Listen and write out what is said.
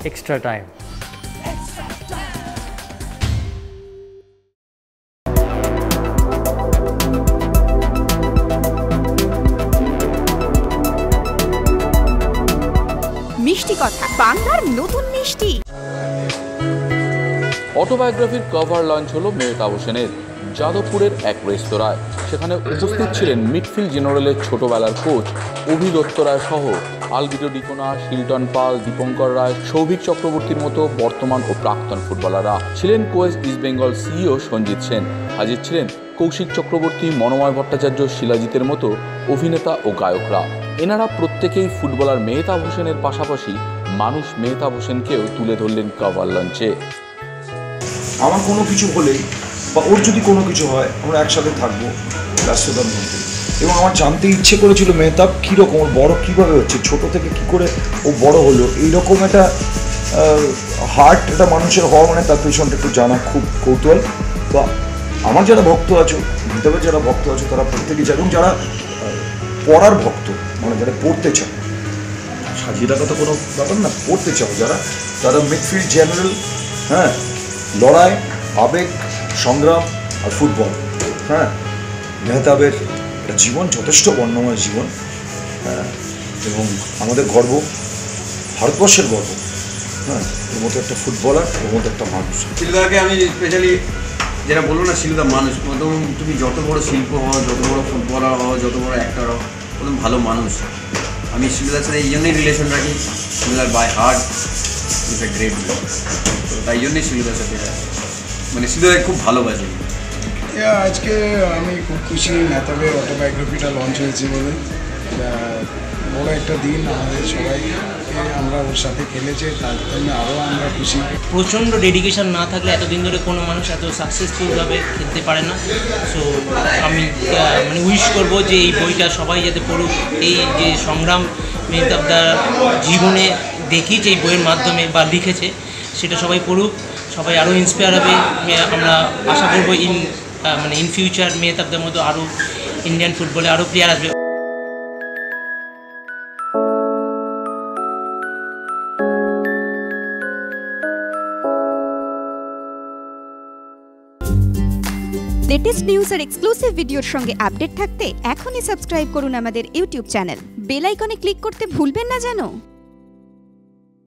extra time. মিষ্টি কথা বাংলার নতুন মিষ্টি। অটোবায়োগ্রাফির কভার লঞ্চ হলো মেহতাব হোসেনের যাদবপুরের এক রেস্তোরাঁয়। সেখানে উপস্থিত ছিলেন মিডফিল্ড জেনারেলের ছোটবেলার কোচ অভি দত্ত রায় সহ আলবিটো ডিকোনা, শিলটন পাল, দীপঙ্কর রায়, সৌভিক চক্রবর্তীর মতো বর্তমান ও প্রাক্তন ফুটবলাররা। ছিলেন কোয়েস ইস্ট বেঙ্গল সিইও সঞ্জিত সেন। হাজির ছিলেন কৌশিক চক্রবর্তী, মনোময় ভট্টাচার্য, শিলাজিতের মতো অভিনেতা ও গায়করা। এনারা প্রত্যেকেই ফুটবলার মেহতাব হোসেনের পাশাপাশি মানুষ মেহতাব হোসেনকেও তুলে ধরলেন কভার লঞ্চে। আমার কোনো কিছু হলেই বা ওর যদি কোনো কিছু হয় আমরা একসাথে থাকবো ব্যস্ততার মধ্যে। এবং আমার জানতে ইচ্ছে করেছিল মেহতাব কীরকম, ওর বড় কীভাবে হচ্ছে, ছোট থেকে কী করে ও বড় হলো। এইরকম একটা হার্ট একটা মানুষের হওয়া মানে তার পেছনটা একটু জানা খুব কৌতূহল। বা আমার যারা ভক্ত আছো, মেহতাবের যারা ভক্ত আছো, তারা প্রত্যেকেই চায়, এবং যারা পড়ার ভক্ত মানে যারা পড়তে চাও, সাজিয়ে রাখা তো কোনো ব্যাপার না, পড়তে চাও যারা, তারা মিডফিল্ড জেনারেল, হ্যাঁ, লড়াই, আবেগ, সংগ্রাম আর ফুটবল, হ্যাঁ, মেহতাবের একটা জীবন যথেষ্ট বর্ণময় জীবন, হ্যাঁ, এবং আমাদের গর্ব, ভারতবর্ষের গর্ব, হ্যাঁ, এর মতো একটা ফুটবলার, এর মতো একটা মানুষ। শিলুদাকে আমি স্পেশালি যেটা বলবো না, শিলুদা মানুষ, প্রথম তুমি যত বড় শিল্প হও, যত বড় ফুটবলার হও, যত বড় অ্যাক্টর হও, প্রথম ভালো মানুষ। আমি শিলুদার সাথে এই জন্যই রিলেশন রাখি, শিলুদার by heart is a great man. তো তাই জন্যই শিলুদার সাথে মানে শিলুদাকে খুব ভালোবাসি। আজকে আমি খুব খুশি মেহতাবের অটোবায়োগ্রাফিটা লঞ্চ হয়েছে বলে। বড় একটা দিন আমাদের সবাইকে, আমরা ওর সাথে খেলেছে তার জন্য আরও আমরা খুশি। প্রচণ্ড ডেডিকেশন না থাকলে এতদিন ধরে কোনো মানুষ এত সাকসেসফুলভাবে খেলতে পারে না। সো আমি মানে উইশ করবো যে এই বইটা সবাই যাতে পড়ুক। এই যে সংগ্রাম মেহতাবদার জীবনে দেখিয়েছে এই বইয়ের মাধ্যমে বা লিখেছে, সেটা সবাই পড়ুক, সবাই আরও ইন্সপায়ার হবে। আমরা আশা করবো ইন ফিউচার মেহতাবদার মতো আরও ইন্ডিয়ান ফুটবলে আরও প্লেয়ার আসবে। লেটেস্ট নিউজ আর এক্সক্লুসিভ ভিডিওর সঙ্গে আপডেট থাকতে এখনই সাবস্ক্রাইব করুন আমাদের ইউটিউব চ্যানেল। বেল আইকনে ক্লিক করতে ভুলবেন না যেন।